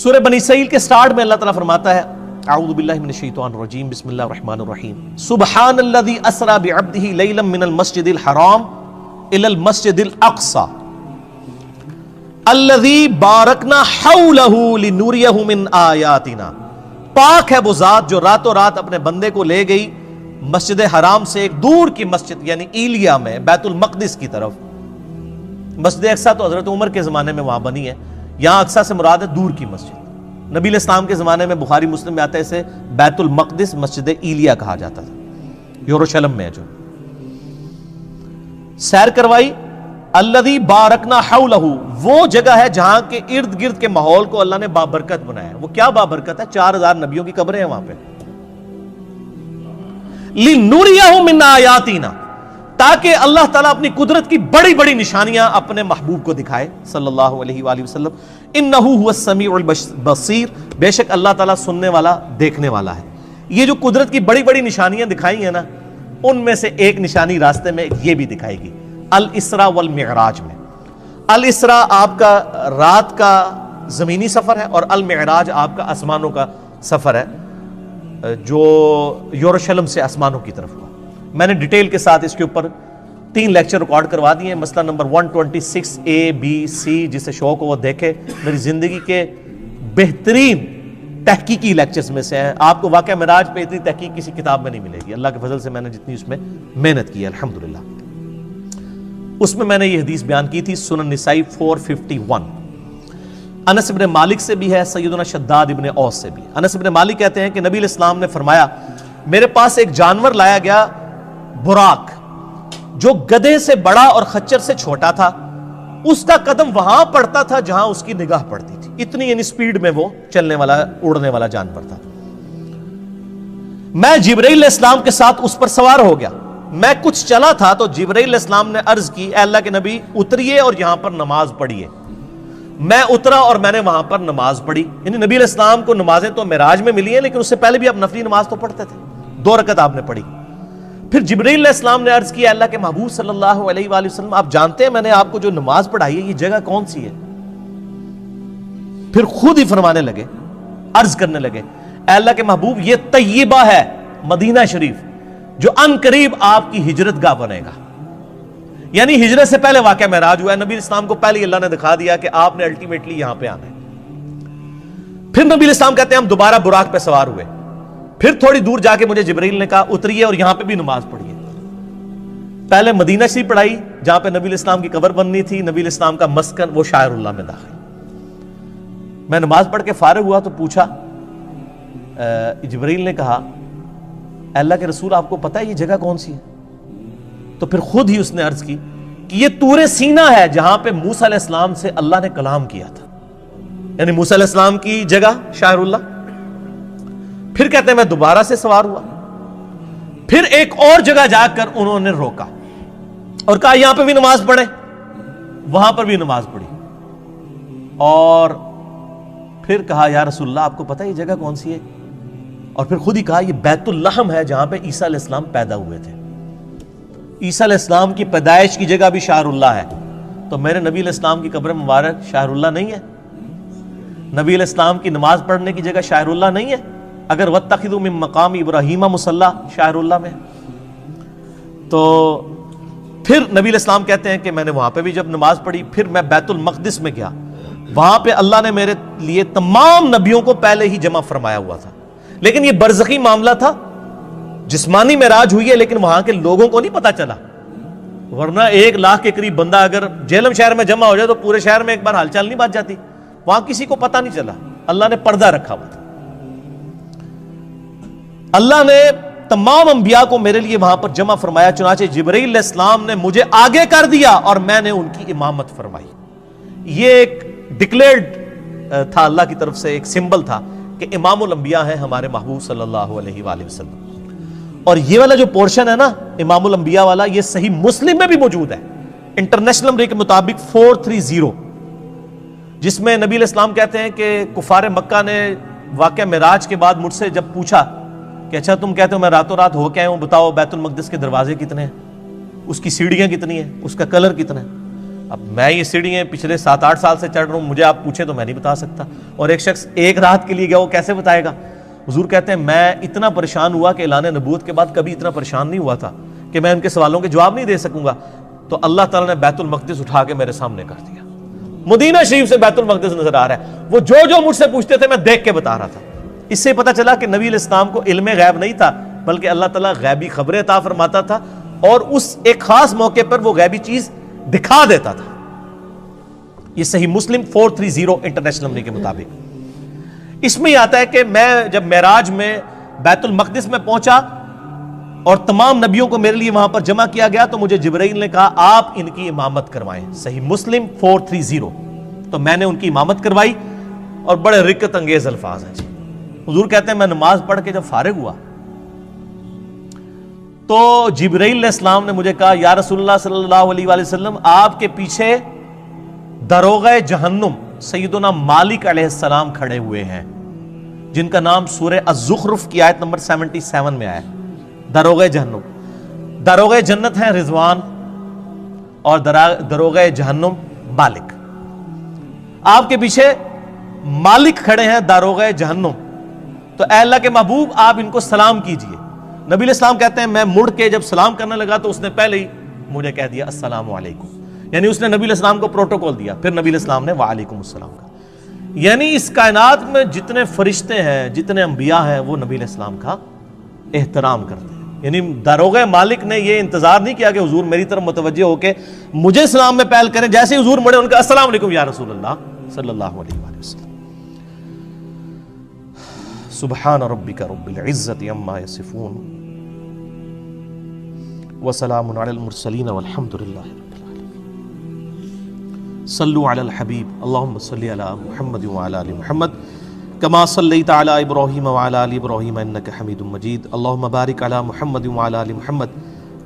سورہ بنی اسرائیل کے سٹارٹ میں اللہ تعالیٰ فرماتا ہے اعوذ باللہ من الشیطان الرجیم بسم اللہ الرحمن الرحیم سبحان الذی اسری بعبدہ لیلا من المسجد الحرام الی المسجد الاقصی الذی بارکنا حولہ لنوریہ من آیاتنا. پاک ہے وہ ذات جو راتوں رات اپنے بندے کو لے گئی مسجد حرام سے ایک دور کی مسجد یعنی ایلیا میں بیت المقدس کی طرف. مسجد اقصی تو حضرت عمر کے زمانے میں وہاں بنی ہے, یہاں اقصی سے مراد ہے دور کی مسجد. نبی علیہ السلام کے زمانے میں بخاری مسلم میں آتا ہے اسے بیت المقدس مسجد ایلیا کہا جاتا تھا, یروشلم میں ہے جو. سیر کروائی. الذی بارکنا حولہ, وہ جگہ ہے جہاں کے ارد گرد کے ماحول کو اللہ نے بابرکت بنایا. وہ کیا بابرکت ہے؟ 4000 نبیوں کی قبریں ہیں وہاں پہ. لنوریہ من آیاتنا, تاکہ اللہ تعالیٰ اپنی قدرت کی بڑی بڑی نشانیاں اپنے محبوب کو دکھائے صلی اللہ علیہ وآلہ وسلم. انہ هو السمیع البصیر, بے شک اللہ تعالیٰ سننے والا دیکھنے والا ہے. یہ جو قدرت کی بڑی بڑی نشانیاں دکھائی ہیں نا, ان میں سے ایک نشانی راستے میں یہ بھی دکھائے گی الاسراء والمعراج میں. الاسراء آپ کا رات کا زمینی سفر ہے اور المعراج آپ کا آسمانوں کا سفر ہے جو یروشلم سے آسمانوں کی طرف ہوا. میں نے ڈیٹیل کے ساتھ اس کے اوپر 3 لیکچر ریکارڈ کروا دیے ہیں. مسئلہ نمبر 126 A B C, جسے شوق ہو وہ دیکھے. میری زندگی کے بہترین تحقیقی لیکچرز میں سے ہیں. آپ کو واقعہ معراج پہ اتنی تحقیق کسی کتاب میں نہیں ملے گی. اللہ کے فضل سے میں نے جتنی اس میں محنت کی ہے الحمدللہ. اس میں نے یہ حدیث بیان کی تھی سنن نسائی 451. انس بن مالک سے بھی ہے, سیدنا شداد ابن اوس سے بھی. انس بن مالک کہتے ہیں کہ نبی علیہ السلام نے فرمایا میرے پاس ایک جانور لایا گیا براق, جو گدھے سے بڑا اور خچر سے چھوٹا تھا. اس کا قدم وہاں پڑتا تھا جہاں اس کی نگاہ پڑتی تھی. اتنی یعنی سپیڈ میں وہ چلنے والا اڑنے والا جانور تھا. میں جبرائیل علیہ السلام کے ساتھ اس پر سوار ہو گیا. میں کچھ چلا تھا تو جبرائیل علیہ السلام نے عرض کی اے اللہ کے نبی اتریے اور یہاں پر نماز پڑھیے. میں اترا اور میں نے وہاں پر نماز پڑھی. یعنی نبی علیہ السلام کو نمازیں تو معراج میں ملی ہیں, لیکن اس سے پہلے بھی آپ نفلی نماز تو پڑھتے تھے. 2 رکعت آپ نے پڑھی. پھر جبرائیل علیہ السلام نے عرض کیا اللہ کے محبوب صلی اللہ علیہ وآلہ وسلم, آپ جانتے ہیں میں نے آپ کو جو نماز پڑھائی ہے یہ جگہ کون سی ہے؟ پھر خود ہی فرمانے لگے, عرض کرنے لگے اے اللہ کے محبوب یہ طیبہ ہے, مدینہ شریف, جو ان قریب آپ کی ہجرت گاہ بنے گا. یعنی ہجرت سے پہلے واقعہ معراج ہوا ہے. نبی اسلام کو پہلے اللہ نے دکھا دیا کہ آپ نے الٹیمیٹلی یہاں پہ آنا ہے. پھر نبی اسلام کہتے ہیں ہم دوبارہ براق پہ سوار ہوئے. پھر تھوڑی دور جا کے مجھے جبرائیل نے کہا اتریے اور یہاں پہ بھی نماز پڑھیے. پہلے مدینہ شریف پڑھائی جہاں پہ نبی اسلام کی قبر بننی تھی. نبی اسلام کا مسکن وہ شاعر اللہ میں داخل. میں نماز پڑھ کے فارغ ہوا تو پوچھا, جبرائیل نے کہا اللہ کے رسول آپ کو پتہ ہے یہ جگہ کون سی ہے؟ تو پھر خود ہی اس نے عرض کی کہ یہ طور سینہ ہے جہاں پہ موسیٰ علیہ السلام سے اللہ نے کلام کیا تھا. یعنی موسیٰ علیہ السلام کی جگہ شاعر اللہ. پھر کہتے ہیں میں دوبارہ سے سوار ہوا. پھر ایک اور جگہ جا کر انہوں نے روکا اور کہا یہاں پہ بھی نماز پڑھیں. وہاں پر بھی نماز پڑھی اور پھر کہا یا رسول اللہ آپ کو پتہ ہے یہ جگہ کون سی ہے؟ اور پھر خود ہی کہا یہ بیت اللحم ہے جہاں پہ عیسیٰ علیہ السلام پیدا ہوئے تھے. عیسیٰ علیہ السلام کی پیدائش کی جگہ بھی شاعر اللہ ہے. تو میرے نبی علیہ السلام کی قبر مبارک شاعر اللہ نہیں ہے؟ نبی علیہ السلام کی نماز پڑھنے کی جگہ شاعر اللہ نہیں ہے؟ اگر وَاتَّخِذُوا مِن مَّقَامِ إِبْرَاهِيمَ مُصَلَّى شاعر اللہ میں. تو پھر نبی علیہ السلام کہتے ہیں کہ میں نے وہاں پہ بھی جب نماز پڑھی پھر میں بیت المقدس میں گیا. وہاں پہ اللہ نے میرے لیے تمام نبیوں کو پہلے ہی جمع فرمایا ہوا تھا. لیکن یہ برزخی معاملہ تھا, جسمانی معراج ہوئی ہے لیکن وہاں کے لوگوں کو نہیں پتا چلا. ورنہ 1 لاکھ کے قریب بندہ اگر جہلم شہر میں جمع ہو جائے تو پورے شہر میں ایک بار حال چال نہیں بات جاتی. وہاں کسی کو پتا نہیں چلا, اللہ نے پردہ رکھا ہوا تھا. اللہ نے تمام انبیاء کو میرے لیے وہاں پر جمع فرمایا. چنانچہ جبرائیل علیہ السلام نے مجھے آگے کر دیا اور میں نے ان کی امامت فرمائی. یہ ایک ڈکلیئرڈ تھا اللہ کی طرف سے, ایک سمبل تھا کہ امام الانبیاء ہیں ہمارے محبوب صلی اللہ علیہ وآلہ وسلم. اور یہ والا جو پورشن ہے نا امام الانبیاء والا, یہ صحیح مسلم میں بھی موجود ہے انٹرنیشنل نمبر کے مطابق 430, جس میں نبی علیہ السلام کہتے ہیں کہ کفار مکہ نے واقعہ معراج کے بعد مجھ سے جب پوچھا کہ اچھا تم کہتے ہو میں راتوں رات ہو کے آیا ہوں, بتاؤ بیت المقدس کے دروازے کتنے ہیں, اس کی سیڑھیاں کتنی ہیں, اس کا کلر کتنا ہے؟ اب میں یہ سیڑھیاں پچھلے 7-8 سال سے چڑھ رہا ہوں, مجھے آپ پوچھیں تو میں نہیں بتا سکتا. اور ایک شخص ایک رات کے لیے گیا, وہ کیسے بتائے گا؟ حضور کہتے ہیں میں اتنا پریشان ہوا کہ اعلان نبوت کے بعد کبھی اتنا پریشان نہیں ہوا تھا کہ میں ان کے سوالوں کے جواب نہیں دے سکوں گا. تو اللہ تعالیٰ نے بیت المقدس اٹھا کے میرے سامنے کر دیا. مدینہ شریف سے بیت المقدس نظر آ رہا ہے. وہ جو مجھ سے پوچھتے تھے میں دیکھ کے بتا رہا تھا. اس سے پتہ چلا کہ نبی علیہ السلام کو علم غیب نہیں تھا, بلکہ اللہ تعالیٰ غیبی خبریں عطا فرماتا تھا, اور اس ایک خاص موقع پر وہ غیبی چیز دکھا دیتا تھا. یہ صحیح مسلم 430 انٹرنیشنل نمبر کے مطابق اس میں آتا ہے کہ میں جب معراج میں بیت المقدس میں پہنچا اور تمام نبیوں کو میرے لیے وہاں پر جمع کیا گیا, تو مجھے جبرائیل نے کہا آپ ان کی امامت کروائیں. صحیح مسلم 430. تو میں نے ان کی امامت کروائی, اور بڑے رکت انگیز الفاظ ہیں جی. حضور کہتے ہیں میں نماز پڑھ کے جب فارغ ہوا تو جبرائیل علیہ السلام نے مجھے کہا یا رسول اللہ صلی اللہ علیہ وآلہ وسلم, آپ کے پیچھے داروغہ جہنم سیدنا مالک علیہ السلام کھڑے ہوئے ہیں, جن کا نام سورہ الزخرف کی آیت نمبر 77 میں آیا ہے. داروغہ جہنم, داروغہ جنت ہیں رضوان, اور داروغہ جہنم مالک. آپ کے پیچھے مالک کھڑے ہیں داروغہ جہنم, تو اے اللہ کے محبوب آپ ان کو سلام کیجئے. نبی علیہ السلام کہتے ہیں میں مڑ کے جب سلام کرنے لگا تو اس نے پہلے ہی مجھے کہہ دیا السلام علیکم, یعنی اس نے نبی علیہ السلام کو پروٹوکول دیا. پھر نبی علیہ السلام نے وعلیکم السلام کہا. یعنی اس کائنات میں جتنے فرشتے ہیں, جتنے انبیاء ہیں, وہ نبی علیہ السلام کا احترام کرتے ہیں. یعنی داروغہ مالک نے یہ انتظار نہیں کیا کہ حضور میری طرف متوجہ ہو کے مجھے سلام میں پہل کریں. جیسے حضور مڑے ان کا السلام علیکم یا رسول اللہ صلی اللہ علیہ وآلہ وسلم. سبحان ربک رب العزت عما یصفون وسلام علی المرسلین والحمد للہ رب العالمین. صلوا علی الحبیب اللہم صلی علی محمد وعلی آل محمد کما صلیت علی ابراہیم وعلی آل ابراہیم انک حمید مجید. اللہم بارک علی محمد وعلی آل محمد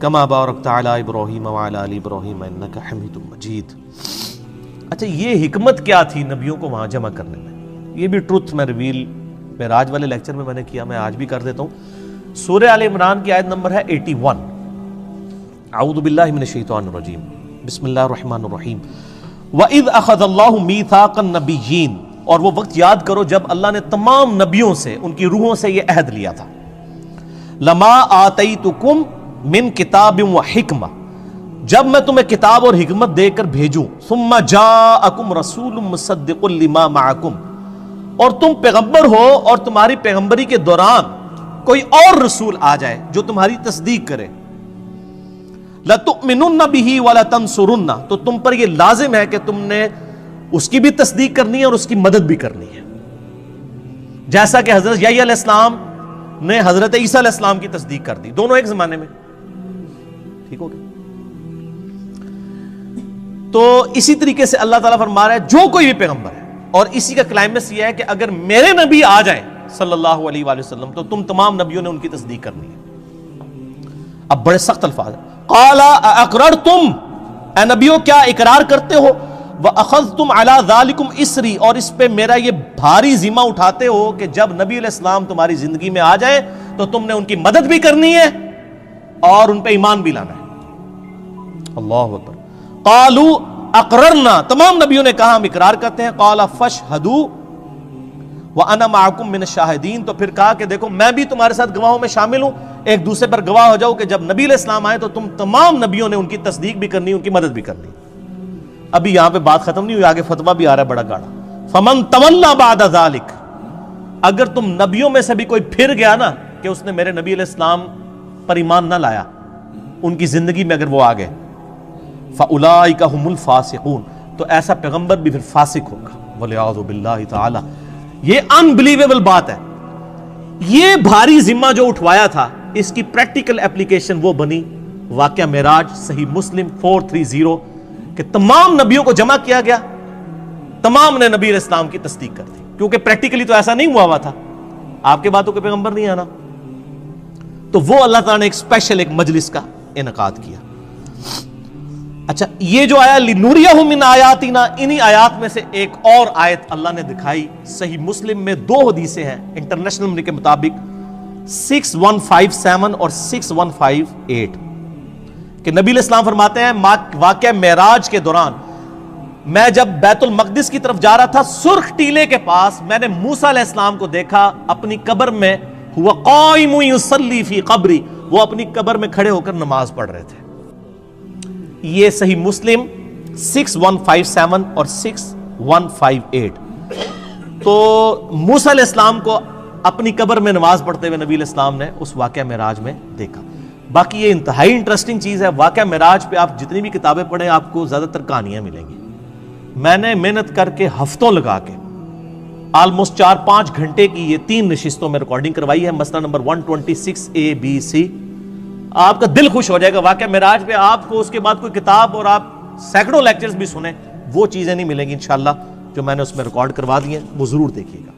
کما بارکت علی ابراہیم وعلی آل ابراہیم انک حمید مجید. اچھا, یہ حکمت کیا تھی نبیوں کو وہاں جمع کرنے میں؟ یہ بھی ٹروتھ میں ریویل معراج والے لیکچر میں نے کیا, میں آج بھی کر دیتا ہوں. سورہ آل عمران کی آیت نمبر ہے 81. اعوذ باللہ من الشیطان الرجیم, بسم اللہ الرحمن الرحیم. وَإِذْ أَخَذَ اللَّهُ مِيثَاقَ النَّبِيِّينَ, اور وہ وقت یاد کرو جب اللہ نے تمام نبیوں سے, ان کی روحوں سے یہ عہد لیا تھا. لَمَا آتَيْتُكُمْ مِنْ كِتَابٍ وَحِكْمَةٍ, جب میں تمہیں کتاب اور حکمت دے کر بھیجوں. ثُمَّ جَاءَكُمْ رَسُولٌ مُصَدِّقٌ لِمَا مَعَكُمْ, اور تم پیغمبر ہو اور تمہاری پیغمبری کے دوران کوئی اور رسول آ جائے جو تمہاری تصدیق کرے. لَتُؤْمِنُنَّ بِهِ وَلَتَنْصُرُنَّ, تو تم پر یہ لازم ہے کہ تم نے اس کی بھی تصدیق کرنی ہے اور اس کی مدد بھی کرنی ہے, جیسا کہ حضرت یحییٰ علیہ السلام نے حضرت عیسیٰ علیہ السلام کی تصدیق کر دی, دونوں ایک زمانے میں. ٹھیک ہو گیا؟ تو اسی طریقے سے اللہ تعالیٰ فرما رہا ہے جو کوئی بھی پیغمبر ہے, اور اسی کا کلائمیکس یہ ہے کہ اگر میرے نبی آ جائیں صلی اللہ علیہ وآلہ وسلم تو تم تمام نبیوں نے ان کی تصدیق کرنی ہے. اب بڑے سخت الفاظ ہیں. قَالَ أَأَقْرَرْتُمْ, اے نبیوں کیا اقرار کرتے ہو, وَأَخَذْتُمْ عَلَىٰ ذَلِكُمْ إِسْرِي, اور اس پہ میرا یہ بھاری ذمہ اٹھاتے ہو کہ جب نبی علیہ السلام تمہاری زندگی میں آ جائیں تو تم نے ان کی مدد بھی کرنی ہے اور ان پہ ایمان بھی لانا ہے. اللہ اکبر. قَالُوا اقررنا, تمام نبیوں نے کہا ہم اقرار کرتے ہیں. قَالَ فَاشْهَدُوا وَأَنَا مَعَكُمْ مِنَ الشَّاهِدِينَ, تو پھر کہا کہ دیکھو میں بھی تمہارے ساتھ گواہوں میں شامل ہوں, ایک دوسرے پر گواہ ہو جاؤ کہ جب نبی علیہ السلام آئے تو تم تمام نبیوں نے ان کی تصدیق بھی کرنی, ان کی مدد بھی کرنی. ابھی یہاں پہ بات ختم نہیں ہوئی, آگے فتویٰ بھی آ رہا ہے بڑا گاڑا. فَمَن تَوَلَّى بَعْدَ ذَلِكَ, اگر تم نبیوں میں سے بھی کوئی پھر گیا نا کہ اس نے میرے نبی علیہ السلام پر ایمان نہ لایا, ان کی زندگی میں اگر وہ آ گئے, فَأُولَٰئِكَ هُمُ الْفَاسِقُونَ, تو ایسا پیغمبر بھی پھر فاسق ہوگا. وَلِعَاذُ بِاللَّهِ تَعَالَى. یہ انبلیویبل بات ہے. یہ بھاری ذمہ جو اٹھوایا تھا اس کی پریکٹیکل اپلیکیشن وہ بنی واقعہ معراج, صحیح مسلم 430, کہ تمام نبیوں کو جمع کیا گیا, تمام نے نبی علیہ السلام کی تصدیق کر دی, کیونکہ پریکٹیکلی تو ایسا نہیں ہوا تھا, آپ کے باتوں کے پیغمبر نہیں آنا. تو وہ اللہ تعالیٰ نے ایک اسپیشل ایک مجلس کا انعقاد کیا. اچھا, یہ جو آیا لِنُرِيَهُ مِنْ آیَاتِنَا, انہی آیات میں سے ایک اور آیت اللہ نے دکھائی. صحیح مسلم میں 2 حدیثیں ہیں انٹرنیشنل نمبر کے مطابق 6157 اور 6158, کہ نبی علیہ السلام فرماتے ہیں واقعہ معراج کے دوران میں جب بیت المقدس کی طرف جا رہا تھا، سرخ ٹیلے کے پاس میں نے موسیٰ علیہ السلام کو دیکھا اپنی قبر میں، ہوا قائم یصلی فی قبری، وہ اپنی قبر میں کھڑے ہو کر نماز پڑھ رہے تھے۔ یہ صحیح مسلم 6157 اور 6158۔ تو موسیٰ علیہ السلام کو اپنی قبر میں نماز پڑھتے ہوئے نبی علیہ السلام نے اس واقعہ معراج میں دیکھا۔ باقی یہ انتہائی انٹرسٹنگ چیز ہے، واقعہ معراج پہ آپ جتنی بھی کتابیں پڑھیں آپ کو زیادہ تر کہانیاں ملیں گی۔ میں نے محنت کر کے ہفتوں لگا کے آلموسٹ 4-5 گھنٹے کی یہ 3 نشستوں میں ریکارڈنگ کروائی ہے، مسئلہ نمبر 126A-B-C۔ آپ کا دل خوش ہو جائے گا واقعہ معراج پہ، آپ کو اس کے بعد کوئی کتاب اور آپ سینکڑوں لیکچرز بھی سنیں وہ چیزیں نہیں ملیں گی انشاءاللہ جو میں نے اس میں ریکارڈ کروا دی ہیں، وہ ضرور دیکھیے گا۔